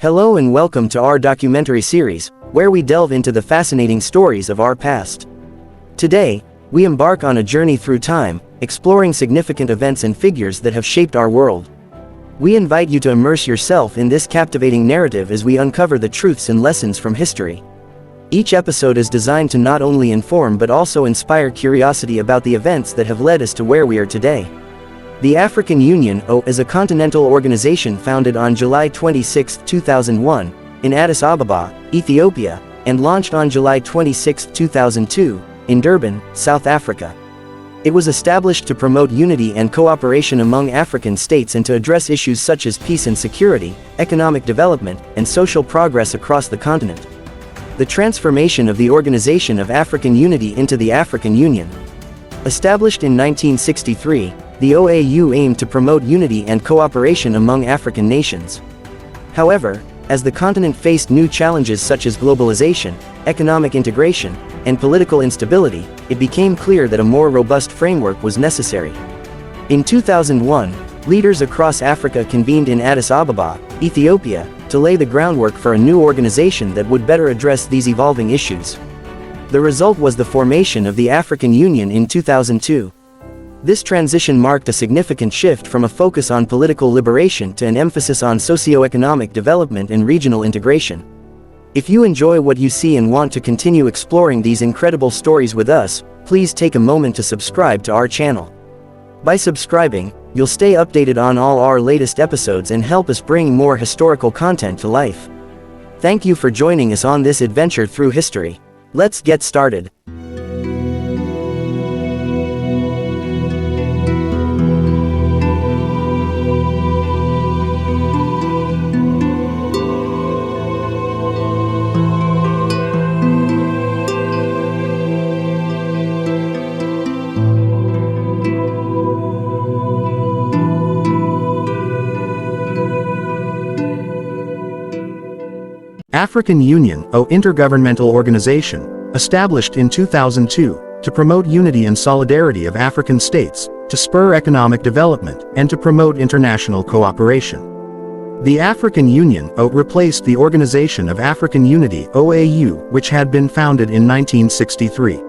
Hello and welcome to our documentary series, where we delve into the fascinating stories of our past. Today, we embark on a journey through time, exploring significant events and figures that have shaped our world. We invite you to immerse yourself in this captivating narrative as we uncover the truths and lessons from history. Each episode is designed to not only inform but also inspire curiosity about the events that have led us to where we are today. The African Union is a continental organization founded on July 26, 2001, in Addis Ababa, Ethiopia, and launched on July 26, 2002, in Durban, South Africa. It was established to promote unity and cooperation among African states and to address issues such as peace and security, economic development, and social progress across the continent. The transformation of the Organization of African Unity into the African Union. Established in 1963, the OAU aimed to promote unity and cooperation among African nations. However, as the continent faced new challenges such as globalization, economic integration, and political instability, it became clear that a more robust framework was necessary. In 2001, leaders across Africa convened in Addis Ababa, Ethiopia, to lay the groundwork for a new organization that would better address these evolving issues. The result was the formation of the African Union in 2002. This transition marked a significant shift from a focus on political liberation to an emphasis on socio-economic development and regional integration. If you enjoy what you see and want to continue exploring these incredible stories with us, please take a moment to subscribe to our channel. By subscribing, you'll stay updated on all our latest episodes and help us bring more historical content to life. Thank you for joining us on this adventure through history. Let's get started. African Union, intergovernmental organization, established in 2002, to promote unity and solidarity of African states, to spur economic development, and to promote international cooperation. The African Union, replaced the Organization of African Unity, OAU, which had been founded in 1963.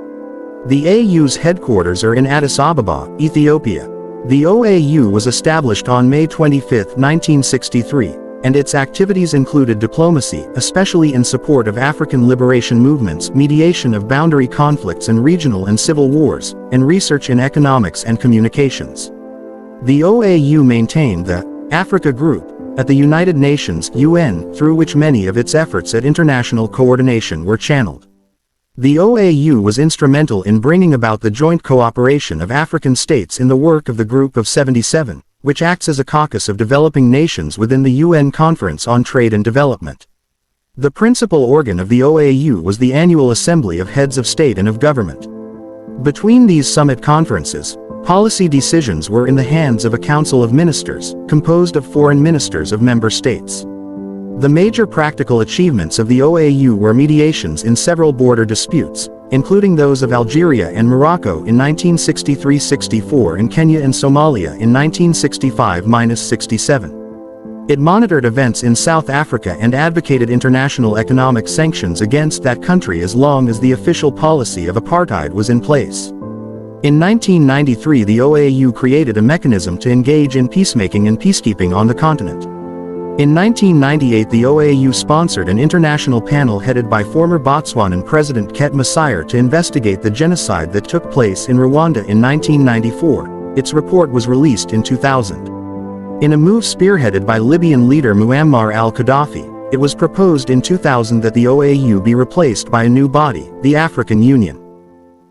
The AU's headquarters are in Addis Ababa, Ethiopia. The OAU was established on May 25, 1963. And its activities included diplomacy, especially in support of African liberation movements, mediation of boundary conflicts and regional and civil wars, and research in economics and communications. The OAU maintained the Africa Group at the United Nations (UN), through which many of its efforts at international coordination were channeled. The OAU was instrumental in bringing about the joint cooperation of African states in the work of the Group of 77. Which acts as a caucus of developing nations within the UN Conference on Trade and Development. The principal organ of the OAU was the annual Assembly of Heads of State and of Government. Between these summit conferences, policy decisions were in the hands of a Council of Ministers, composed of foreign ministers of member states. The major practical achievements of the OAU were mediations in several border disputes, including those of Algeria and Morocco in 1963-64 and Kenya and Somalia in 1965-67. It monitored events in South Africa and advocated international economic sanctions against that country as long as the official policy of apartheid was in place. In 1993, the OAU created a mechanism to engage in peacemaking and peacekeeping on the continent. In 1998, the OAU sponsored an international panel headed by former Botswanan President Ket Masire to investigate the genocide that took place in Rwanda in 1994. Its report was released in 2000. In a move spearheaded by Libyan leader Muammar al-Gaddafi, it was proposed in 2000 that the OAU be replaced by a new body, the African Union.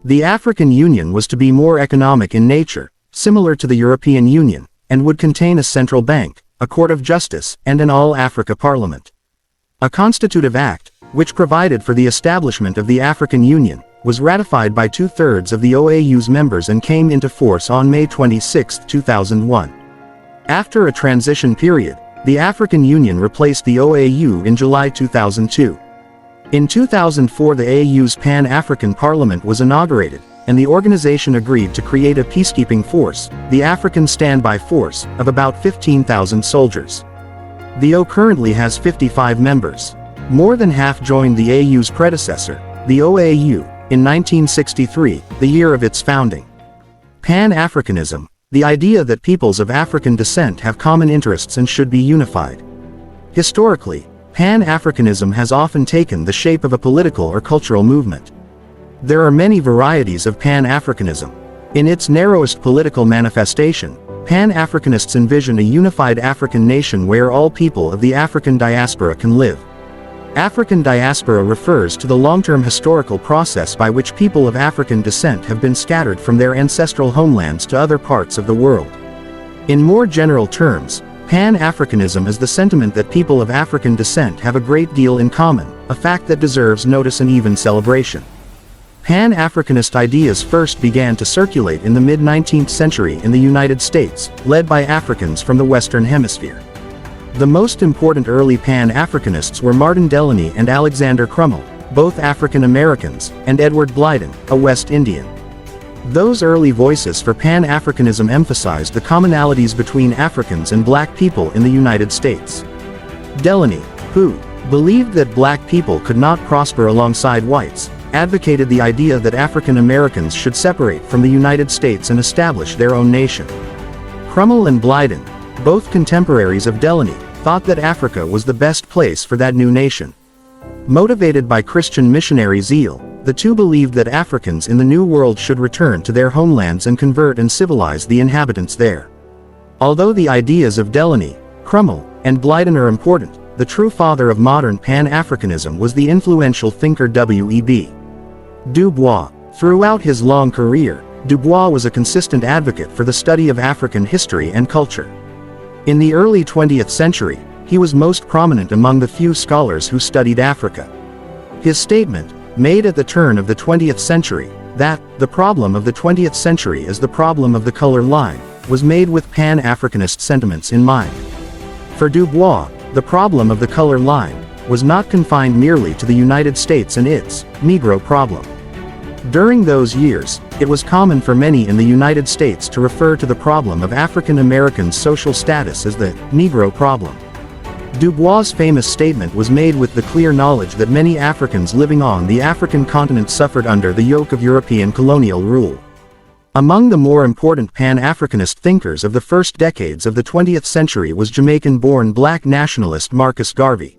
The African Union was to be more economic in nature, similar to the European Union, and would contain a central bank, a court of justice, and an all-Africa parliament. A constitutive act, which provided for the establishment of the African Union, was ratified by 2/3 of the OAU's members and came into force on May 26, 2001. After a transition period, the African Union replaced the OAU in July 2002. In 2004, the AU's Pan-African Parliament was inaugurated, and the organization agreed to create a peacekeeping force, the African Standby Force, of about 15,000 soldiers. The O currently has 55 members. More than half joined the AU's predecessor, the OAU, in 1963, the year of its founding. Pan-Africanism, the idea that peoples of African descent have common interests and should be unified. Historically, Pan-Africanism has often taken the shape of a political or cultural movement. There are many varieties of Pan-Africanism. In its narrowest political manifestation, Pan-Africanists envision a unified African nation where all people of the African diaspora can live. African diaspora refers to the long-term historical process by which people of African descent have been scattered from their ancestral homelands to other parts of the world. In more general terms, Pan-Africanism is the sentiment that people of African descent have a great deal in common, a fact that deserves notice and even celebration. Pan-Africanist ideas first began to circulate in the mid-19th century in the United States, led by Africans from the Western Hemisphere. The most important early Pan-Africanists were Martin Delany and Alexander Crummell, both African Americans, and Edward Blyden, a West Indian. Those early voices for Pan-Africanism emphasized the commonalities between Africans and black people in the United States. Delany, who believed that black people could not prosper alongside whites, advocated the idea that African Americans should separate from the United States and establish their own nation. Crummell and Blyden, both contemporaries of Delany, thought that Africa was the best place for that new nation. Motivated by Christian missionary zeal, the two believed that Africans in the New World should return to their homelands and convert and civilize the inhabitants there. Although the ideas of Delany, Crummell, and Blyden are important, the true father of modern Pan-Africanism was the influential thinker W.E.B. Du Bois. Throughout his long career, Du Bois was a consistent advocate for the study of African history and culture. In the early 20th century, he was most prominent among the few scholars who studied Africa. His statement, made at the turn of the 20th century, that the problem of the 20th century is the problem of the color line, was made with Pan-Africanist sentiments in mind. For Du Bois, the problem of the color line was not confined merely to the United States and its Negro problem. During those years, it was common for many in the United States to refer to the problem of African Americans' social status as the Negro problem. Du Bois' famous statement was made with the clear knowledge that many Africans living on the African continent suffered under the yoke of European colonial rule. Among the more important Pan-Africanist thinkers of the first decades of the 20th century was Jamaican-born black nationalist Marcus Garvey.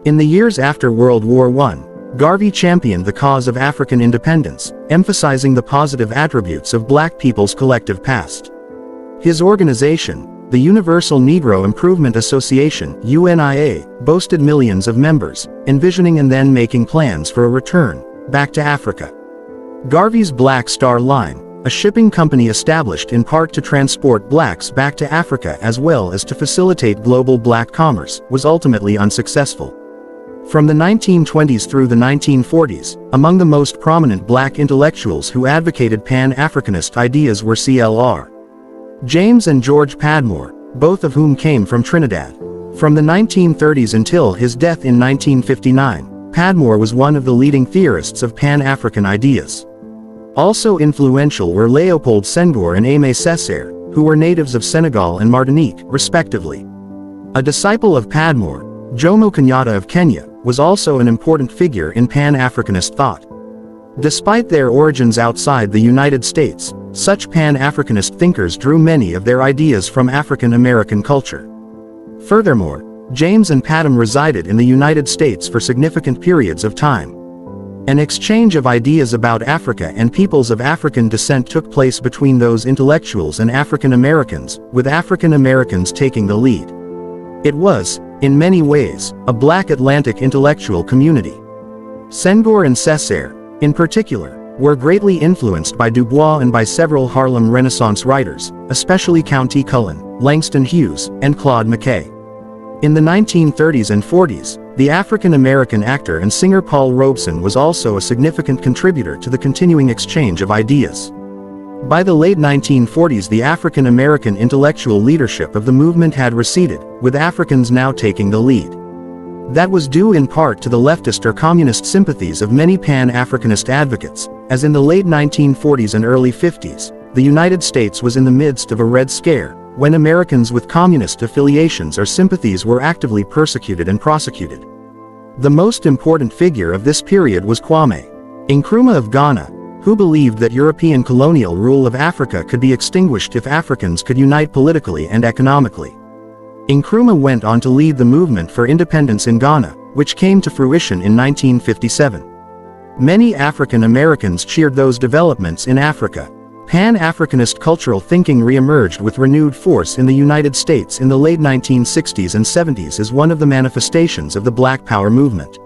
In the years after World War I, Garvey championed the cause of African independence, emphasizing the positive attributes of black people's collective past. His organization, the Universal Negro Improvement Association (UNIA), boasted millions of members, envisioning and then making plans for a return back to Africa. Garvey's Black Star Line, a shipping company established in part to transport blacks back to Africa as well as to facilitate global black commerce, was ultimately unsuccessful. From the 1920s through the 1940s, among the most prominent black intellectuals who advocated Pan-Africanist ideas were C.L.R. James and George Padmore, both of whom came from Trinidad. From the 1930s until his death in 1959, Padmore was one of the leading theorists of Pan-African ideas. Also influential were Léopold Senghor and Aimé Césaire, who were natives of Senegal and Martinique, respectively. A disciple of Padmore, Jomo Kenyatta of Kenya, was also an important figure in Pan-Africanist thought. Despite their origins outside the United States, such Pan-Africanist thinkers drew many of their ideas from African American culture. Furthermore, James and Padam resided in the United States for significant periods of time. An exchange of ideas about Africa and peoples of African descent took place between those intellectuals and African Americans, with African Americans taking the lead. It was, in many ways, a black Atlantic intellectual community. Senghor and Césaire, in particular, were greatly influenced by Du Bois and by several Harlem Renaissance writers, especially Count T. Cullen, Langston Hughes, and Claude McKay. In the 1930s and 40s, the African-American actor and singer Paul Robeson was also a significant contributor to the continuing exchange of ideas. By the late 1940s, the African-American intellectual leadership of the movement had receded, with Africans now taking the lead. That was due in part to the leftist or communist sympathies of many Pan-Africanist advocates, as in the late 1940s and early 50s, the United States was in the midst of a Red Scare, when Americans with communist affiliations or sympathies were actively persecuted and prosecuted. The most important figure of this period was Kwame Nkrumah of Ghana, who believed that European colonial rule of Africa could be extinguished if Africans could unite politically and economically. Nkrumah went on to lead the movement for independence in Ghana, which came to fruition in 1957. Many African Americans cheered those developments in Africa. Pan-Africanist cultural thinking re-emerged with renewed force in the United States in the late 1960s and 70s as one of the manifestations of the Black Power movement.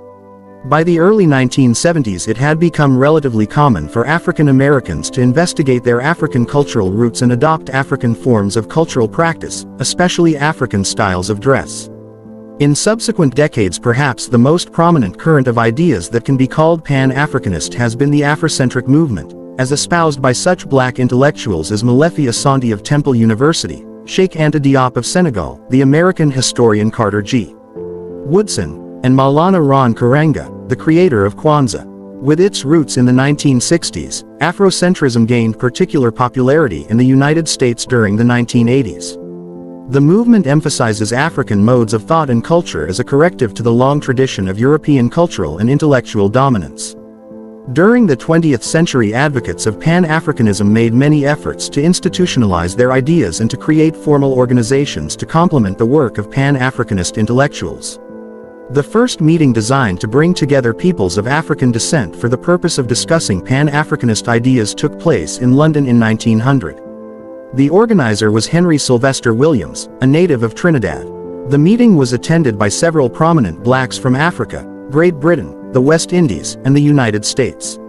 By the early 1970s, it had become relatively common for African Americans to investigate their African cultural roots and adopt African forms of cultural practice, especially African styles of dress. In subsequent decades, perhaps the most prominent current of ideas that can be called Pan-Africanist has been the Afrocentric movement, as espoused by such black intellectuals as Molefi Asante of Temple University, Sheikh Anta Diop of Senegal, the American historian Carter G. Woodson, and Maulana Ron Karenga, the creator of Kwanzaa. With its roots in the 1960s, Afrocentrism gained particular popularity in the United States during the 1980s. The movement emphasizes African modes of thought and culture as a corrective to the long tradition of European cultural and intellectual dominance. During the 20th century, advocates of Pan-Africanism made many efforts to institutionalize their ideas and to create formal organizations to complement the work of Pan-Africanist intellectuals. The first meeting designed to bring together peoples of African descent for the purpose of discussing Pan-Africanist ideas took place in London in 1900. The organizer was Henry Sylvester Williams, a native of Trinidad. The meeting was attended by several prominent blacks from Africa, Great Britain, the West Indies, and the United States.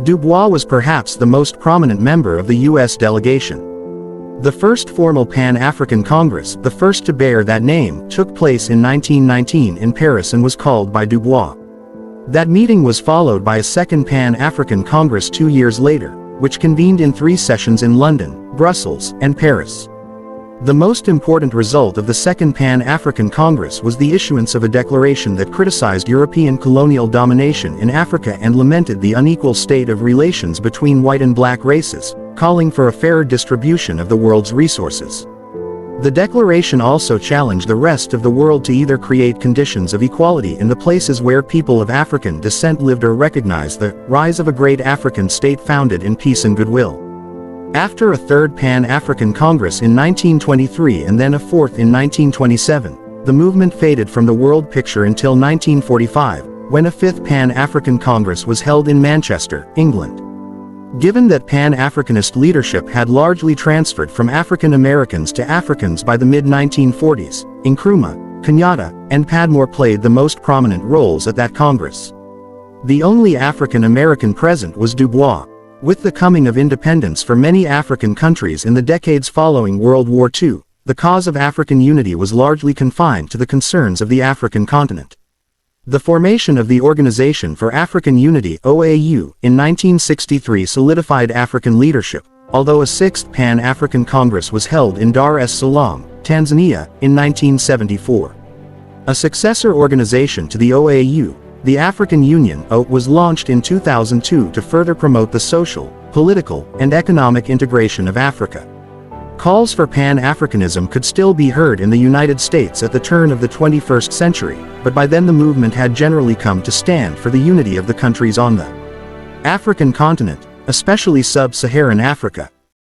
Du Bois was perhaps the most prominent member of the U.S. delegation. The first formal Pan-African Congress, the first to bear that name, took place in 1919 in Paris and was called by Du Bois. That meeting was followed by a second Pan-African Congress 2 years later, which convened in 3 sessions in London, Brussels, and Paris. The most important result of the Second Pan-African Congress was the issuance of a declaration that criticized European colonial domination in Africa and lamented the unequal state of relations between white and black races, calling for a fairer distribution of the world's resources. The declaration also challenged the rest of the world to either create conditions of equality in the places where people of African descent lived or recognize the rise of a great African state founded in peace and goodwill. After a third Pan-African Congress in 1923 and then a fourth in 1927, the movement faded from the world picture until 1945, when a fifth Pan-African Congress was held in Manchester, England. Given that Pan-Africanist leadership had largely transferred from African Americans to Africans by the mid-1940s, Nkrumah, Kenyatta, and Padmore played the most prominent roles at that Congress. The only African American present was Du Bois. With the coming of independence for many African countries in the decades following World War II, the cause of African unity was largely confined to the concerns of the African continent. The formation of the Organization for African Unity (OAU) in 1963 solidified African leadership, although a sixth Pan-African Congress was held in Dar es Salaam, Tanzania, in 1974. A successor organization to the OAU, the African Union was launched in 2002 to further promote the social, political, and economic integration of Africa. Calls for Pan-Africanism could still be heard in the United States at the turn of the 21st century, but by then the movement had generally come to stand for the unity of the countries on the African continent, especially sub-Saharan Africa,